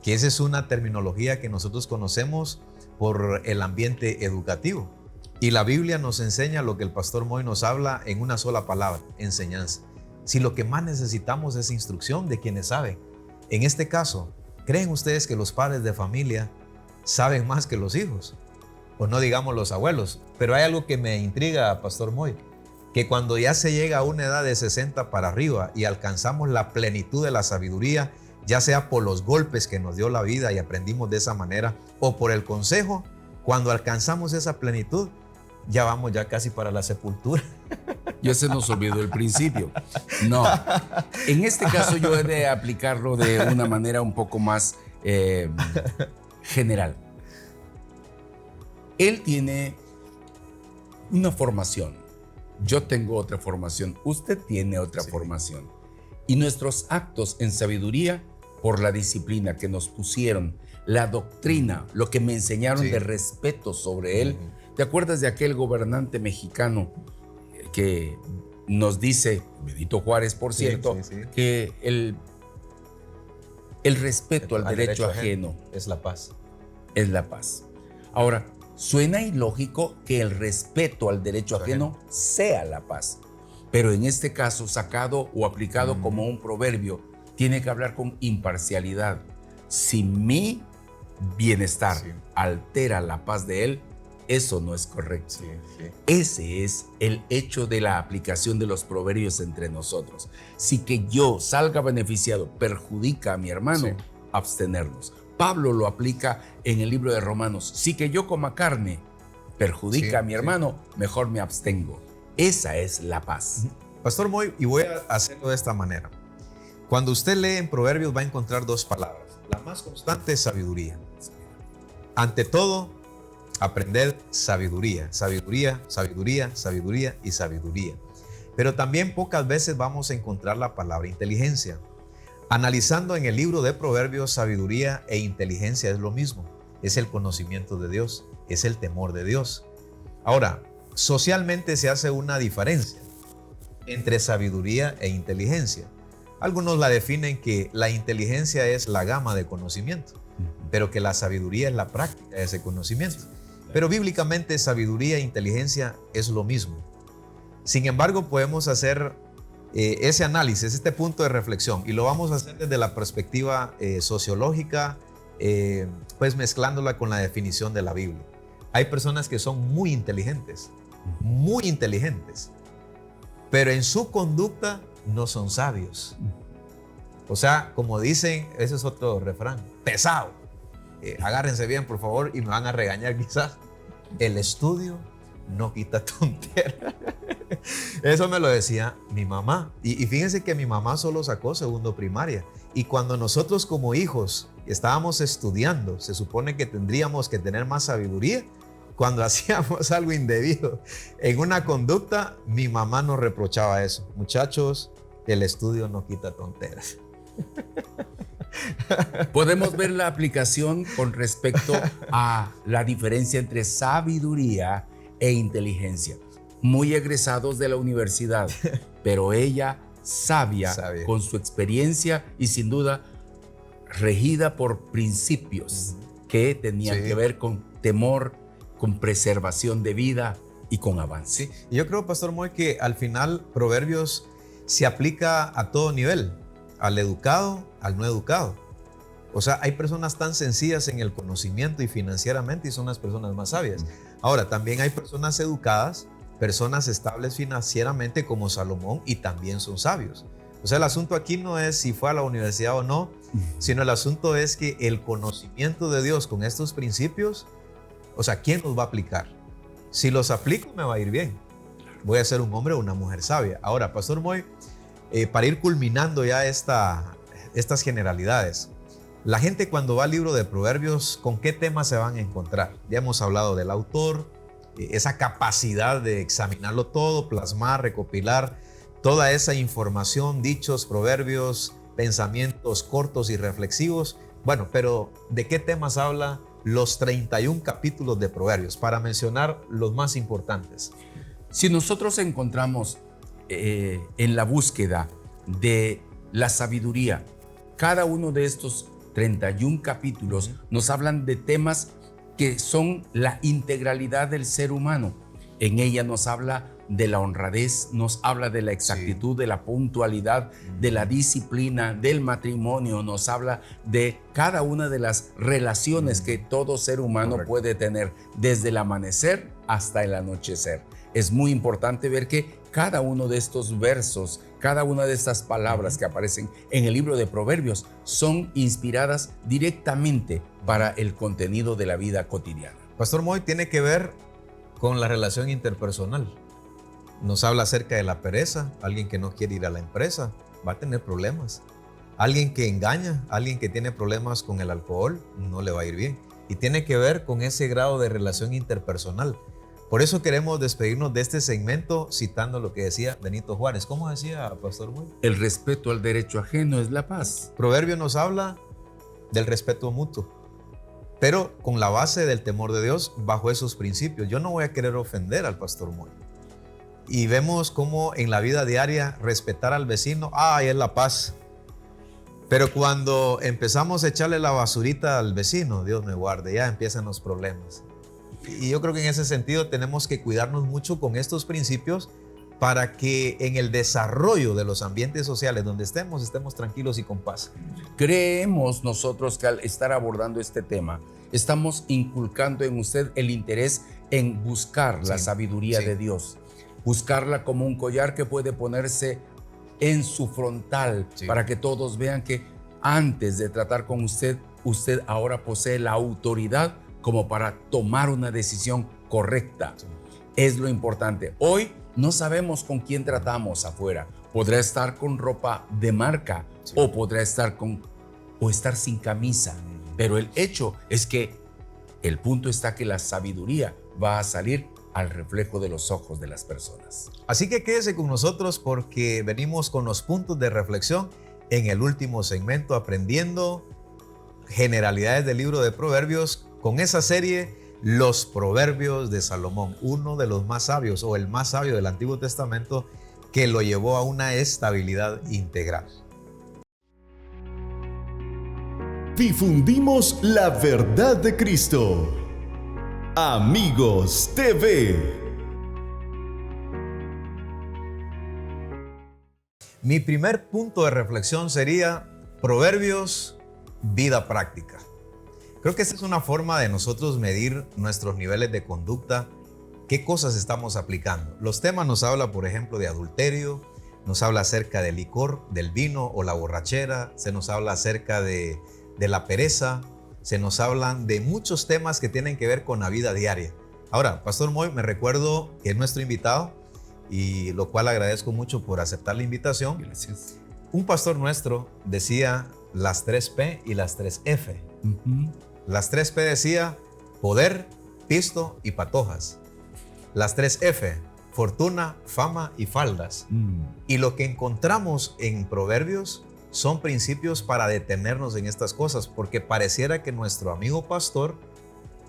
que esa es una terminología que nosotros conocemos por el ambiente educativo. Y la Biblia nos enseña lo que el pastor Moy nos habla en una sola palabra, enseñanza. Si lo que más necesitamos es instrucción de quienes saben. En este caso, ¿creen ustedes que los padres de familia saben más que los hijos? O no digamos los abuelos. Pero hay algo que me intriga, pastor Moy, que cuando ya se llega a una edad de 60 para arriba y alcanzamos la plenitud de la sabiduría, ya sea por los golpes que nos dio la vida y aprendimos de esa manera, o por el consejo, cuando alcanzamos esa plenitud, ya vamos ya casi para la sepultura. Ya se nos olvidó el principio. No, en este caso yo he de aplicarlo de una manera un poco más general. Él tiene una formación, yo tengo otra formación, usted tiene otra formación. Y nuestros actos en sabiduría, por la disciplina que nos pusieron, la doctrina, lo que me enseñaron de respeto sobre él. ¿Te acuerdas de aquel gobernante mexicano que nos dice, Benito Juárez, por cierto, que el respeto al derecho ajeno es la paz? Es la paz. Ahora, suena ilógico que el respeto al derecho ajeno sea la paz, pero en este caso, sacado o aplicado como un proverbio, tiene que hablar con imparcialidad. Si mi bienestar altera la paz de él, eso no es correcto. Ese es el hecho de la aplicación de los proverbios entre nosotros. Si que yo salga beneficiado perjudica a mi hermano, abstenernos. Pablo lo aplica en el libro de Romanos. Si que yo coma carne perjudica a mi hermano, mejor me abstengo. Esa es la paz. Pastor Moy, y voy a hacerlo de esta manera. Cuando usted lee en Proverbios va a encontrar dos palabras. La más constante es sabiduría. Ante todo, aprended sabiduría. Sabiduría, sabiduría, sabiduría y sabiduría. Pero también pocas veces vamos a encontrar la palabra inteligencia. Analizando en el libro de Proverbios, sabiduría e inteligencia es lo mismo. Es el conocimiento de Dios, es el temor de Dios. Ahora, socialmente se hace una diferencia entre sabiduría e inteligencia. Algunos la definen que la inteligencia es la gama de conocimiento, pero que la sabiduría es la práctica de ese conocimiento. Pero bíblicamente sabiduría e inteligencia es lo mismo. Sin embargo, podemos hacer ese análisis, este punto de reflexión, y lo vamos a hacer desde la perspectiva sociológica, pues mezclándola con la definición de la Biblia. Hay personas que son muy inteligentes, pero en su conducta no son sabios. O sea, como dicen, ese es otro refrán, pesado. Agárrense bien, por favor, y me van a regañar quizás. El estudio no quita tontera. Eso me lo decía mi mamá. Y fíjense que mi mamá solo sacó segundo primaria. Y cuando nosotros como hijos estábamos estudiando, se supone que tendríamos que tener más sabiduría. Cuando hacíamos algo indebido en una conducta, mi mamá nos reprochaba eso. Muchachos, el estudio no quita tonteras. Podemos ver la aplicación con respecto a la diferencia entre sabiduría e inteligencia. Muy egresados de la universidad, pero ella sabia con su experiencia y sin duda regida por principios que tenían que ver con temor, con preservación de vida y con avance. Sí. Y yo creo, Pastor Moy, que al final Proverbios se aplica a todo nivel, al educado, al no educado. O sea, hay personas tan sencillas en el conocimiento y financieramente y son las personas más sabias. Ahora, también hay personas educadas, personas estables financieramente como Salomón y también son sabios. O sea, el asunto aquí no es si fue a la universidad o no, sino el asunto es que el conocimiento de Dios con estos principios, o sea, ¿quién los va a aplicar? Si los aplico, me va a ir bien. Voy a ser un hombre o una mujer sabia. Ahora, Pastor Moy, para ir culminando ya estas generalidades, la gente cuando va al libro de Proverbios, ¿con qué temas se van a encontrar? Ya hemos hablado del autor, esa capacidad de examinarlo todo, plasmar, recopilar toda esa información, dichos, proverbios, pensamientos cortos y reflexivos. Bueno, pero ¿de qué temas habla los 31 capítulos de Proverbios? Para mencionar los más importantes. Si nosotros encontramos en la búsqueda de la sabiduría, cada uno de estos 31 capítulos nos hablan de temas que son la integralidad del ser humano. En ella nos habla de la honradez, nos habla de la exactitud, de la puntualidad, de la disciplina, del matrimonio, nos habla de cada una de las relaciones que todo ser humano puede tener, desde el amanecer hasta el anochecer. Es muy importante ver que cada uno de estos versos, cada una de estas palabras que aparecen en el libro de Proverbios son inspiradas directamente para el contenido de la vida cotidiana. Pastor Moy, tiene que ver con la relación interpersonal. Nos habla acerca de la pereza. Alguien que no quiere ir a la empresa va a tener problemas. Alguien que engaña, alguien que tiene problemas con el alcohol, no le va a ir bien. Y tiene que ver con ese grado de relación interpersonal. Por eso queremos despedirnos de este segmento citando lo que decía Benito Juárez. ¿Cómo decía, Pastor Moy? El respeto al derecho ajeno es la paz. Proverbio nos habla del respeto mutuo, pero con la base del temor de Dios bajo esos principios. Yo no voy a querer ofender al Pastor Moy. Y vemos cómo en la vida diaria respetar al vecino, es la paz. Pero cuando empezamos a echarle la basurita al vecino, Dios me guarde, ya empiezan los problemas. Y yo creo que en ese sentido tenemos que cuidarnos mucho con estos principios para que en el desarrollo de los ambientes sociales donde estemos tranquilos y con paz. Creemos nosotros que al estar abordando este tema, estamos inculcando en usted el interés en buscar la sabiduría de Dios, buscarla como un collar que puede ponerse en su frontal para que todos vean que antes de tratar con usted, usted ahora posee la autoridad como para tomar una decisión correcta. Es lo importante. Hoy no sabemos con quién tratamos afuera. Podrá estar con ropa de marca o podrá estar estar sin camisa. Pero el hecho es que el punto está que la sabiduría va a salir al reflejo de los ojos de las personas. Así que quédese con nosotros porque venimos con los puntos de reflexión en el último segmento, aprendiendo generalidades del libro de Proverbios con esa serie Los Proverbios de Salomón, uno de los más sabios o el más sabio del Antiguo Testamento que lo llevó a una estabilidad integral. Difundimos la verdad de Cristo. Amigos TV. Mi primer punto de reflexión sería Proverbios, vida práctica. Creo que esta es una forma de nosotros medir nuestros niveles de conducta, qué cosas estamos aplicando. Los temas nos hablan, por ejemplo, de adulterio, nos habla acerca del licor, del vino o la borrachera, se nos habla acerca de la pereza, se nos hablan de muchos temas que tienen que ver con la vida diaria. Ahora, Pastor Moy, me recuerdo que es nuestro invitado y lo cual agradezco mucho por aceptar la invitación. Gracias. Un pastor nuestro decía las 3P y las 3F. Las 3P decía poder, pisto y patojas. Las 3F, fortuna, fama y faldas. Y lo que encontramos en Proverbios son principios para detenernos en estas cosas, porque pareciera que nuestro amigo pastor,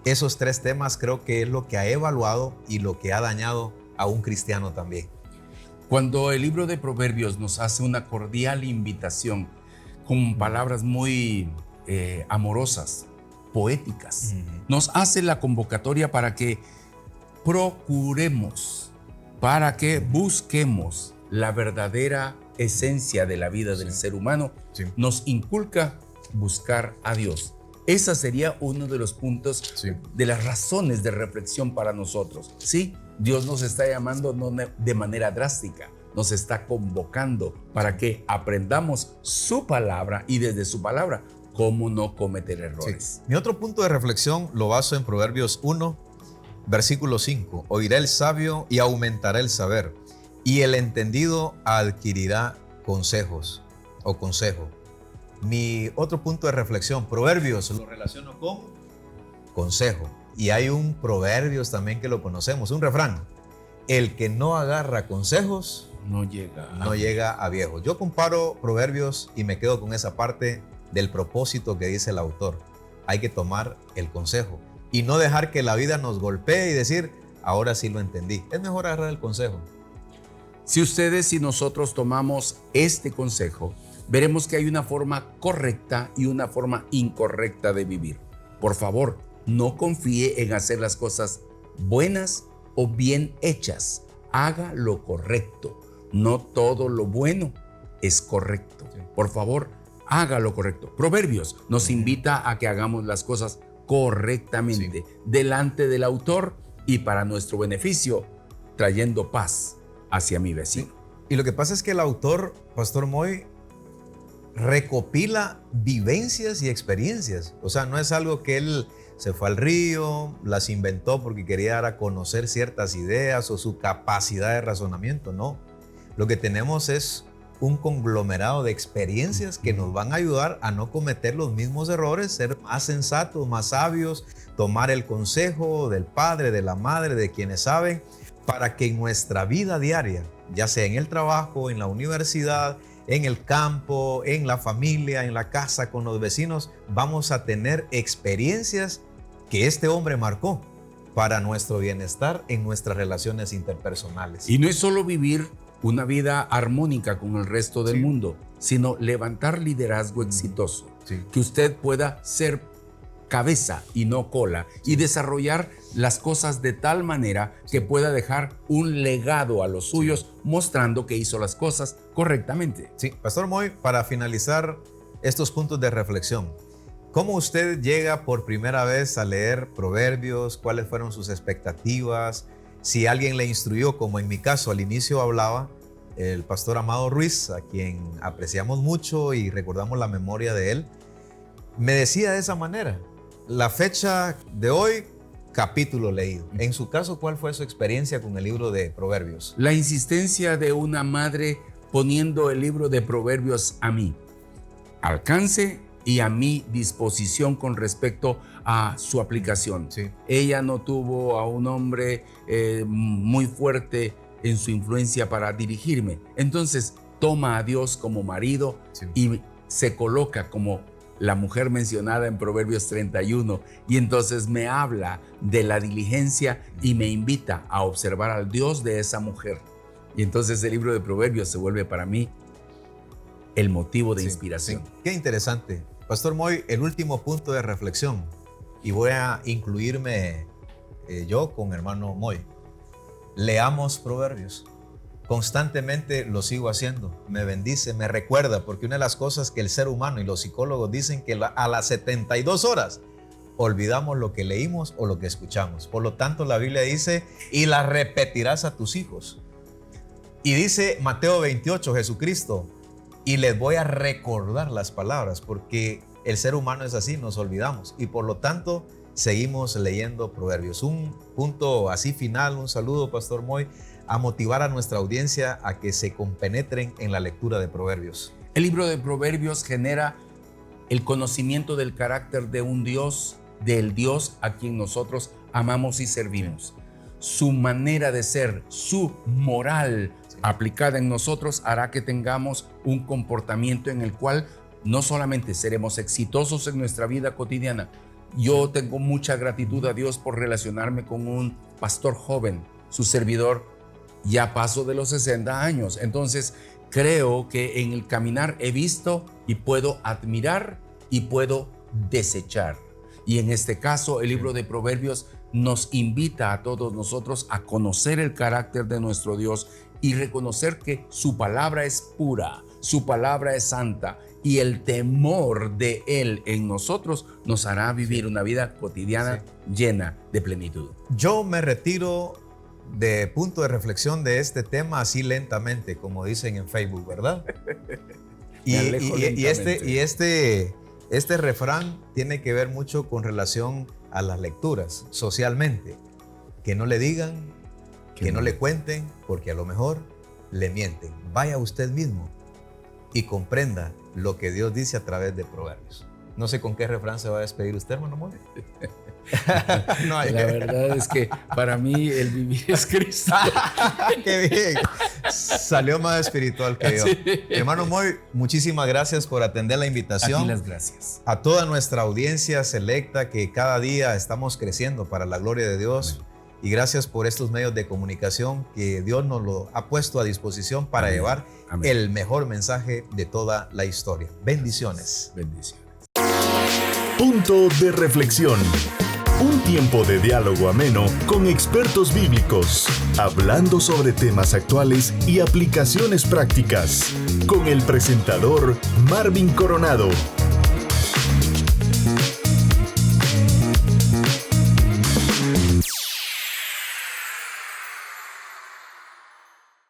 esos 3 temas creo que es lo que ha evaluado y lo que ha dañado a un cristiano también. Cuando el libro de Proverbios nos hace una cordial invitación con palabras muy amorosas, poéticas, nos hace la convocatoria para que procuremos, para que busquemos la verdadera esencia de la vida del ser humano, nos inculca buscar a Dios. Esa sería uno de los puntos, de las razones de reflexión para nosotros. Sí, Dios nos está llamando no de manera drástica, nos está convocando para que aprendamos su palabra y desde su palabra cómo no cometer errores. Mi otro punto de reflexión lo baso en Proverbios 1, versículo 5. Oirá el sabio y aumentará el saber, y el entendido adquirirá consejos o consejo. Mi otro punto de reflexión, Proverbios, lo relaciono con consejo. Y hay un Proverbios también que lo conocemos, un refrán. El que no agarra consejos no llega a viejo. Yo comparo Proverbios y me quedo con esa parte del propósito que dice el autor. Hay que tomar el consejo y no dejar que la vida nos golpee y decir, ahora sí lo entendí. Es mejor agarrar el consejo. Si ustedes y nosotros tomamos este consejo, veremos que hay una forma correcta y una forma incorrecta de vivir. Por favor, no confíe en hacer las cosas buenas o bien hechas. Haga lo correcto. No todo lo bueno es correcto. Por favor, haga lo correcto. Proverbios nos invita a que hagamos las cosas correctamente, delante del autor y para nuestro beneficio, trayendo paz hacia mi vecino. Y lo que pasa es que el autor, Pastor Moy, recopila vivencias y experiencias. O sea, no es algo que él se fue al río, las inventó porque quería dar a conocer ciertas ideas o su capacidad de razonamiento. No, lo que tenemos es un conglomerado de experiencias que nos van a ayudar a no cometer los mismos errores, ser más sensatos, más sabios, tomar el consejo del padre, de la madre, de quienes saben, para que en nuestra vida diaria, ya sea en el trabajo, en la universidad, en el campo, en la familia, en la casa, con los vecinos, vamos a tener experiencias que este hombre marcó para nuestro bienestar en nuestras relaciones interpersonales. Y no es solo vivir una vida armónica con el resto del mundo, sino levantar liderazgo exitoso, que usted pueda ser cabeza y no cola y desarrollar las cosas de tal manera que pueda dejar un legado a los suyos mostrando que hizo las cosas correctamente. Sí, Pastor Moy, para finalizar estos puntos de reflexión, ¿cómo usted llega por primera vez a leer Proverbios? ¿Cuáles fueron sus expectativas? Si alguien le instruyó, como en mi caso al inicio hablaba, el pastor Amado Ruiz, a quien apreciamos mucho y recordamos la memoria de él, me decía de esa manera, la fecha de hoy, capítulo leído. En su caso, ¿cuál fue su experiencia con el libro de Proverbios? La insistencia de una madre poniendo el libro de Proverbios a mi alcance y a mi disposición con respecto a su aplicación. Ella no tuvo a un hombre muy fuerte en su influencia para dirigirme. Entonces toma a Dios como marido y se coloca como la mujer mencionada en Proverbios 31, y entonces me habla de la diligencia y me invita a observar al Dios de esa mujer. Y entonces el libro de Proverbios se vuelve para mí el motivo de inspiración. Qué interesante. Pastor Moy, el último punto de reflexión, y voy a incluirme yo con hermano Moy. Leamos Proverbios. Constantemente lo sigo haciendo, me bendice, me recuerda, porque una de las cosas que el ser humano y los psicólogos dicen que a las 72 horas olvidamos lo que leímos o lo que escuchamos. Por lo tanto, la Biblia dice, y la repetirás a tus hijos. Y dice Mateo 28, Jesucristo, y les voy a recordar las palabras, porque el ser humano es así, nos olvidamos. Y por lo tanto, seguimos leyendo Proverbios. Un punto así final, un saludo, Pastor Moy, a motivar a nuestra audiencia a que se compenetren en la lectura de Proverbios. El libro de Proverbios genera el conocimiento del carácter de un Dios, del Dios a quien nosotros amamos y servimos. Su manera de ser, su moral aplicada en nosotros hará que tengamos un comportamiento en el cual no solamente seremos exitosos en nuestra vida cotidiana. Yo tengo mucha gratitud a Dios por relacionarme con un pastor joven, su servidor ya paso de los 60 años. Entonces creo que en el caminar he visto y puedo admirar y puedo desechar. Y en este caso el libro de Proverbios nos invita a todos nosotros a conocer el carácter de nuestro Dios y reconocer que su palabra es pura, su palabra es santa, y el temor de Él en nosotros nos hará vivir una vida cotidiana llena de plenitud. Yo me retiro de punto de reflexión de este tema así lentamente, como dicen en Facebook, ¿verdad? Y este refrán tiene que ver mucho con relación a las lecturas socialmente. Que no le digan, que no le cuenten, porque a lo mejor le mienten. Vaya usted mismo y comprenda lo que Dios dice a través de Proverbios. No sé con qué refrán se va a despedir usted, hermano Moy. No, la verdad es que para mí el vivir es Cristo. ¡Qué bien! Salió más espiritual que yo. Sí. Hermano Moy, muchísimas gracias por atender la invitación. A ti las gracias. A toda nuestra audiencia selecta, que cada día estamos creciendo para la gloria de Dios. Amén. Y gracias por estos medios de comunicación que Dios nos lo ha puesto a disposición para llevar el mejor mensaje de toda la historia. Bendiciones. Bendiciones. Punto de reflexión. Un tiempo de diálogo ameno con expertos bíblicos, hablando sobre temas actuales y aplicaciones prácticas, con el presentador Marvin Coronado.